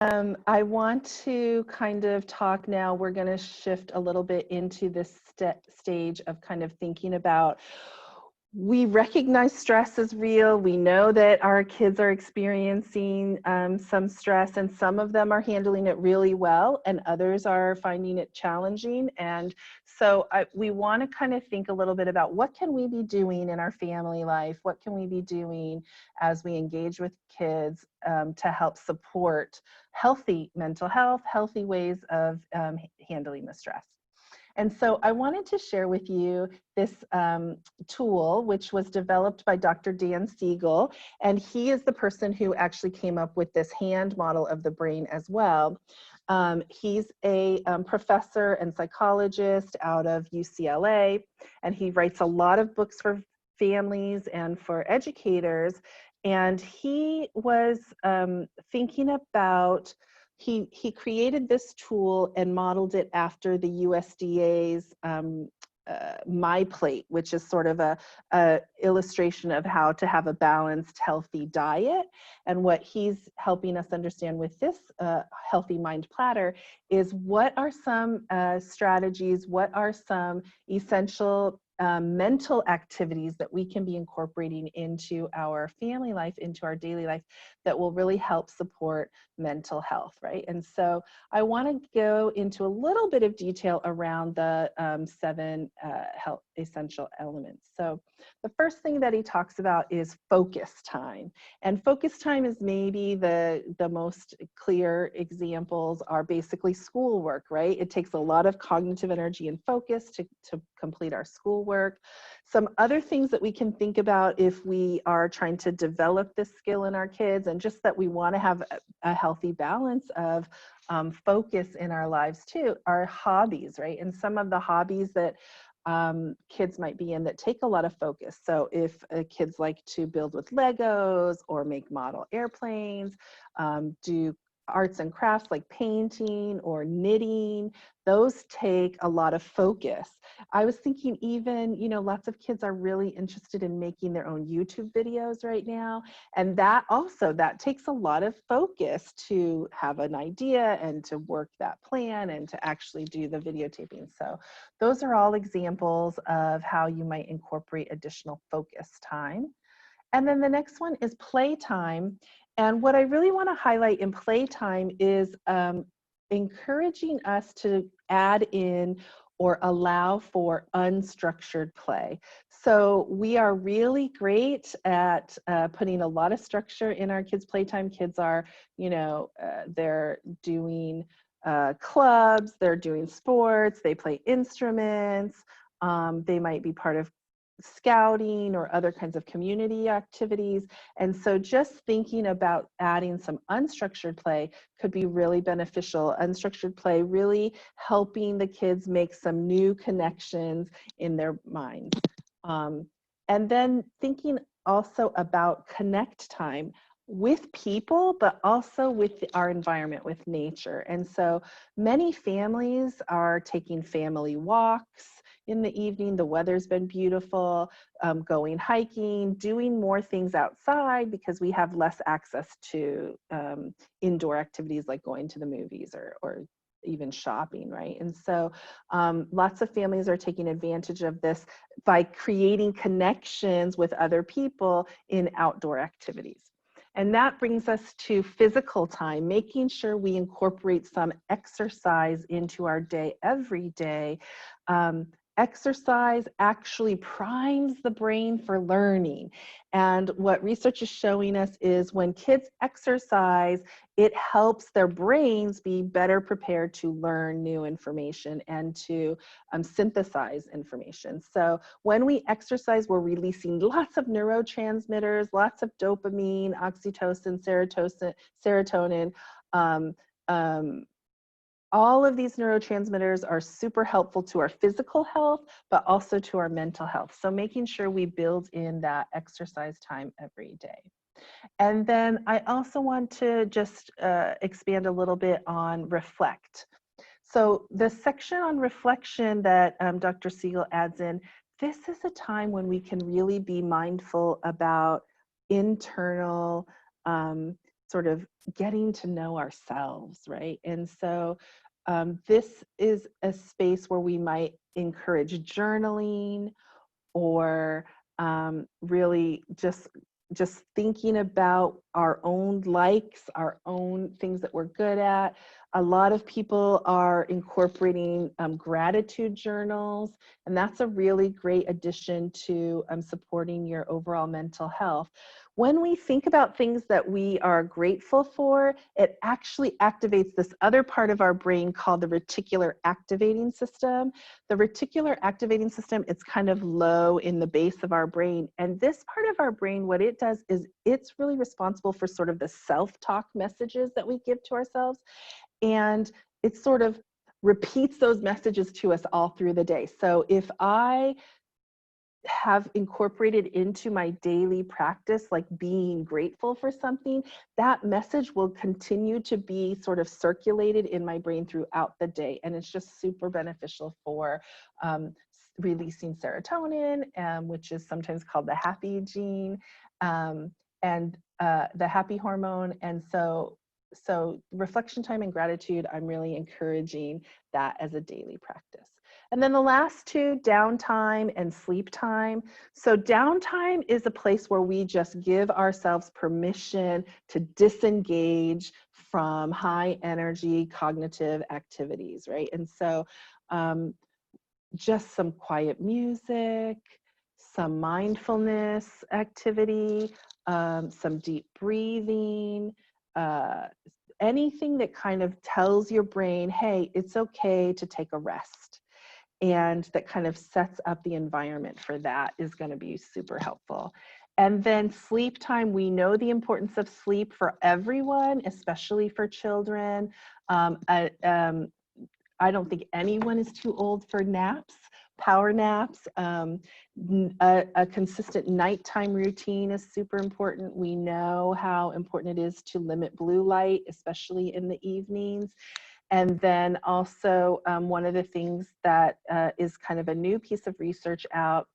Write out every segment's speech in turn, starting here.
I want to kind of talk now. We're going to shift a little bit into this stage of kind of thinking about, we recognize stress is real. We know that our kids are experiencing some stress, and some of them are handling it really well, and others are finding it challenging. And so we want to kind of think a little bit about, what can we be doing in our family life? What can we be doing as we engage with kids to help support healthy mental health, healthy ways of handling the stress? And so I wanted to share with you this tool, which was developed by Dr. Dan Siegel. And he is the person who actually came up with this hand model of the brain as well. He's a professor and psychologist out of UCLA, and he writes a lot of books for families and for educators. And he was thinking about, he created this tool and modeled it after the USDA's MyPlate, which is sort of a illustration of how to have a balanced, healthy diet. And what he's helping us understand with this Healthy Mind Platter is, what are some strategies, what are some essential mental activities that we can be incorporating into our family life, into our daily life, that will really help support mental health, right? And so I want to go into a little bit of detail around the 7 health essential elements. So the first thing that he talks about is focus time. And focus time is maybe the most clear examples are basically schoolwork, right? It takes a lot of cognitive energy and focus to complete our schoolwork. Some other things that we can think about if we are trying to develop this skill in our kids, and just that we want to have a healthy balance of focus in our lives too, are hobbies, right? And some of the hobbies that kids might be in that take a lot of focus. So if kids like to build with Legos or make model airplanes, do arts and crafts like painting or knitting, those take a lot of focus. I was thinking, even, lots of kids are really interested in making their own YouTube videos right now. And that takes a lot of focus to have an idea and to work that plan and to actually do the videotaping. So those are all examples of how you might incorporate additional focus time. And then the next one is playtime. And what I really want to highlight in playtime is encouraging us to add in or allow for unstructured play. So we are really great at putting a lot of structure in our kids' playtime. Kids are, they're doing clubs, they're doing sports, they play instruments, they might be part of scouting or other kinds of community activities. And so just thinking about adding some unstructured play could be really beneficial. Unstructured play really helping the kids make some new connections in their minds. And then thinking also about connect time with people, but also with our environment, with nature. And so many families are taking family walks in the evening. The weather's been beautiful, going hiking, doing more things outside because we have less access to indoor activities like going to the movies or even shopping, right? And so lots of families are taking advantage of this by creating connections with other people in outdoor activities. And that brings us to physical time, making sure we incorporate some exercise into our day every day. Exercise actually primes the brain for learning. And what research is showing us is when kids exercise, it helps their brains be better prepared to learn new information and to synthesize information. So when we exercise, we're releasing lots of neurotransmitters, lots of dopamine, oxytocin, serotonin. All of these neurotransmitters are super helpful to our physical health, but also to our mental health. So making sure we build in that exercise time every day. And then I also want to just expand a little bit on reflect. So the section on reflection that Dr. Siegel adds in, this is a time when we can really be mindful about internal sort of getting to know ourselves, right? And so this is a space where we might encourage journaling, or really just thinking about our own likes, our own things that we're good at. A lot of people are incorporating gratitude journals, and that's a really great addition to supporting your overall mental health. When we think about things that we are grateful for, it actually activates this other part of our brain called the reticular activating system. The reticular activating system, it's kind of low in the base of our brain. And this part of our brain, what it does is it's really responsible for sort of the self-talk messages that we give to ourselves. And it sort of repeats those messages to us all through the day. So if I have incorporated into my daily practice, like being grateful for something, that message will continue to be sort of circulated in my brain throughout the day. And it's just super beneficial for releasing serotonin, which is sometimes called the happy gene, and the happy hormone. And so reflection time and gratitude, I'm really encouraging that as a daily practice. And then the last two, downtime and sleep time. So downtime is a place where we just give ourselves permission to disengage from high energy cognitive activities, right? And so just some quiet music, some mindfulness activity, some deep breathing, anything that kind of tells your brain, hey, it's okay to take a rest. And that kind of sets up the environment for that is going to be super helpful. And then sleep time, we know the importance of sleep for everyone, especially for children. I don't think anyone is too old for naps, power naps. A consistent nighttime routine is super important. We know how important it is to limit blue light, especially in the evenings. And then also one of the things that is kind of a new piece of research out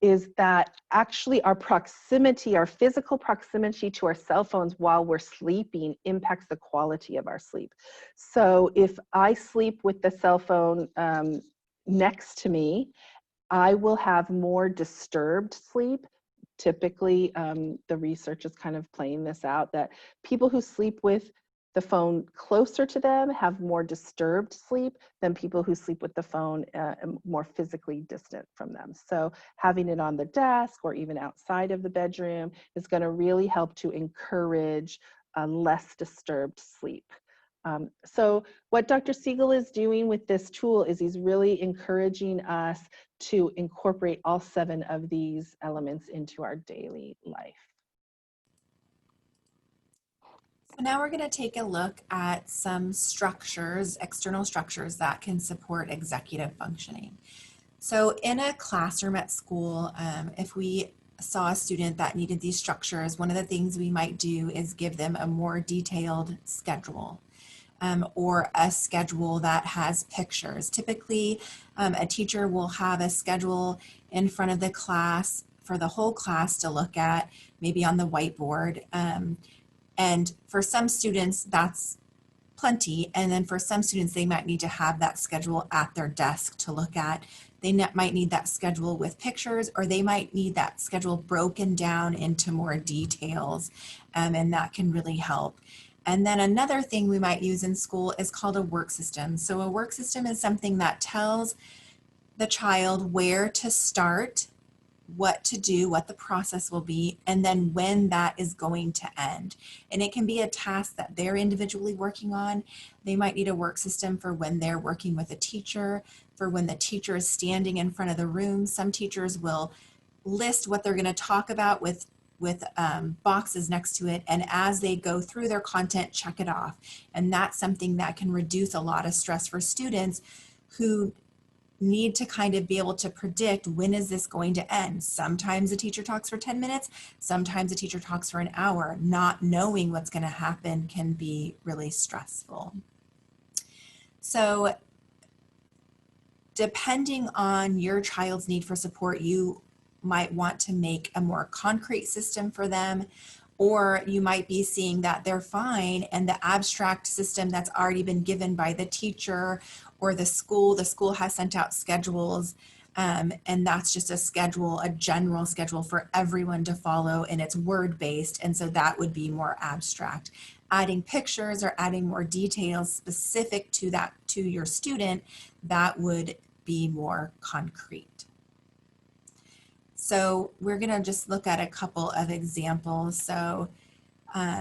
is that actually our proximity, our physical proximity to our cell phones while we're sleeping impacts the quality of our sleep. So if I sleep with the cell phone next to me, I will have more disturbed sleep. Typically, the research is kind of playing this out, that people who sleep with the phone closer to them have more disturbed sleep than people who sleep with the phone more physically distant from them. So having it on the desk or even outside of the bedroom is going to really help to encourage less disturbed sleep. So what Dr. Siegel is doing with this tool is he's really encouraging us to incorporate all 7 of these elements into our daily life. So now we're going to take a look at some structures, external structures that can support executive functioning. So in a classroom at school, if we saw a student that needed these structures, one of the things we might do is give them a more detailed schedule. Or a schedule that has pictures. Typically, a teacher will have a schedule in front of the class for the whole class to look at, maybe on the whiteboard. And for some students, that's plenty. And then for some students, they might need to have that schedule at their desk to look at. They might need that schedule with pictures, or they might need that schedule broken down into more details, and that can really help. And then another thing we might use in school is called a work system. So a work system is something that tells the child where to start, what to do, what the process will be, and then when that is going to end. And it can be a task that they're individually working on. They might need a work system for when they're working with a teacher, for when the teacher is standing in front of the room. Some teachers will list what they're going to talk about with boxes next to it, and as they go through their content, check it off. And that's something that can reduce a lot of stress for students who need to kind of be able to predict, when is this going to end? Sometimes a teacher talks for 10 minutes, sometimes a teacher talks for an hour. Not knowing what's going to happen can be really stressful. So depending on your child's need for support, you might want to make a more concrete system for them, Or you might be seeing that they're fine and the abstract system that's already been given by the teacher or the school has sent out schedules, and that's just a schedule, a general schedule for everyone to follow, and it's word-based, and so that would be more abstract. Adding pictures or adding more details specific to that, to your student, that would be more concrete. So we're going to just look at a couple of examples. So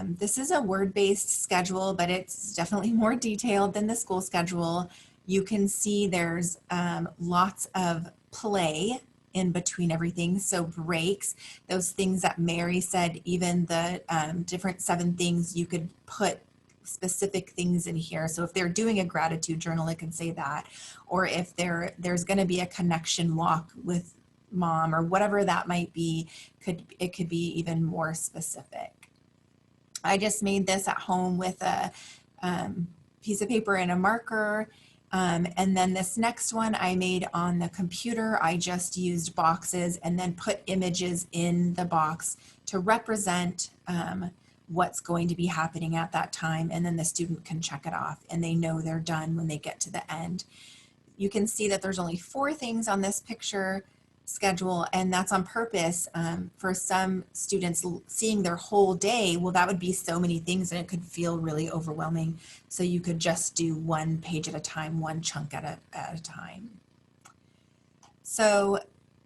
this is a word-based schedule, but it's definitely more detailed than the school schedule. You can see there's lots of play in between everything. So breaks, those things that Mary said, even the different 7 things, you could put specific things in here. So if they're doing a gratitude journal, it can say that. Or if there's going to be a connection walk with mom or whatever that might be, it could be even more specific. I just made this at home with a piece of paper and a marker. And then this next one I made on the computer. I just used boxes and then put images in the box to represent what's going to be happening at that time. And then the student can check it off and they know they're done when they get to the end. You can see that there's only 4 things on this picture schedule, and that's on purpose. For some students, seeing their whole day, well, that would be so many things and it could feel really overwhelming. So you could just do 1 page at a time, 1 chunk at a time. So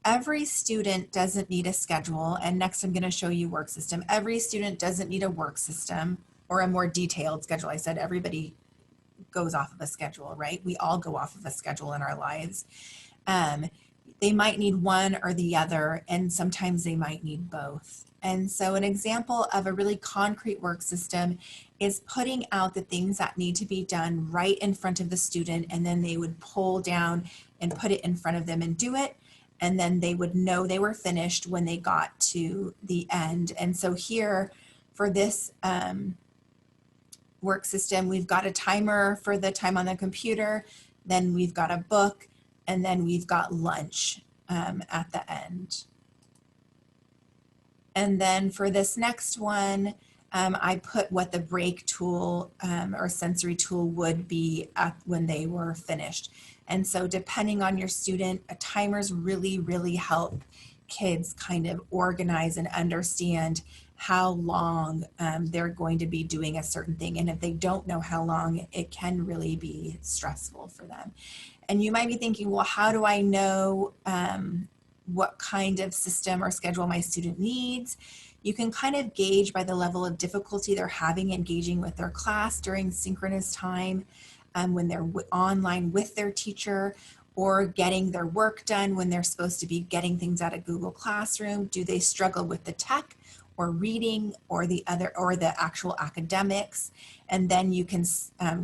every student doesn't need a schedule, and next I'm going to show you work system. Every student doesn't need a work system or a more detailed schedule. I said everybody goes off of a schedule, right? We all go off of a schedule in our lives. They might need one or the other, and sometimes they might need both. And so an example of a really concrete work system is putting out the things that need to be done right in front of the student, and then they would pull down and put it in front of them and do it, and then they would know they were finished when they got to the end. And so here for this work system, we've got a timer for the time on the computer, then we've got a book, and then we've got lunch at the end. And then for this next one, I put what the break tool or sensory tool would be when they were finished. And so depending on your student, timers really, really help kids kind of organize and understand how long they're going to be doing a certain thing. And if they don't know how long, it can really be stressful for them. And you might be thinking, well, how do I know what kind of system or schedule my student needs? You can kind of gauge by the level of difficulty they're having engaging with their class during synchronous time, when they're online with their teacher, or getting their work done when they're supposed to be getting things out of Google Classroom. Do they struggle with the tech or reading or the actual academics? And then you can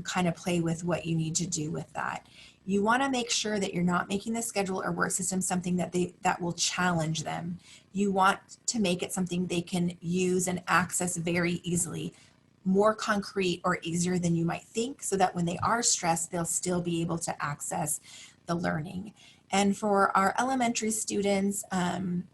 kind of play with what you need to do with that. You want to make sure that you're not making the schedule or work system something that will challenge them. You want to make it something they can use and access very easily, more concrete or easier than you might think, so that when they are stressed, they'll still be able to access the learning. And for our elementary students, and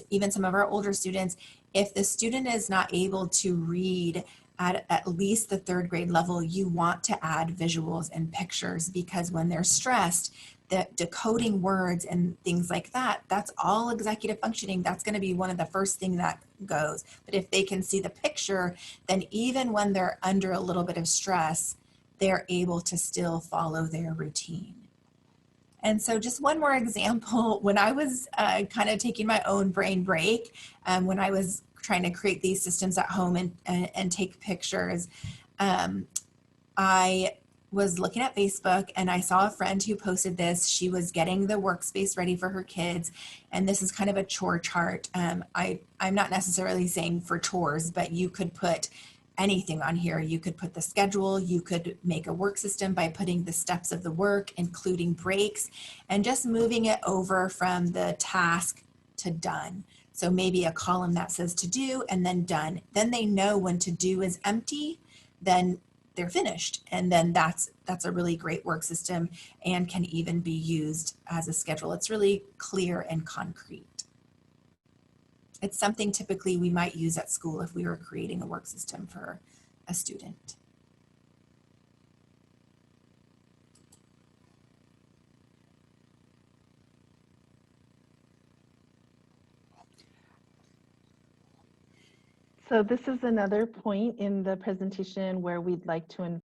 even some of our older students, if the student is not able to read at least the 3rd grade level, you want to add visuals and pictures, because when they're stressed, the decoding words and things like that, that's all executive functioning. That's going to be one of the first thing that goes. But if they can see the picture, then even when they're under a little bit of stress, they're able to still follow their routine. And so just one more example, when I was kind of taking my own brain break, when I was trying to create these systems at home and take pictures, I was looking at Facebook and I saw a friend who posted this. She was getting the workspace ready for her kids. And this is kind of a chore chart. I'm not necessarily saying for chores, but you could put anything on here. You could put the schedule, you could make a work system by putting the steps of the work, including breaks, and just moving it over from the task to done. So maybe a column that says to do and then done. Then they know when to do is empty, then they're finished. And then that's a really great work system and can even be used as a schedule. It's really clear and concrete. It's something typically we might use at school if we were creating a work system for a student. So this is another point in the presentation where we'd like to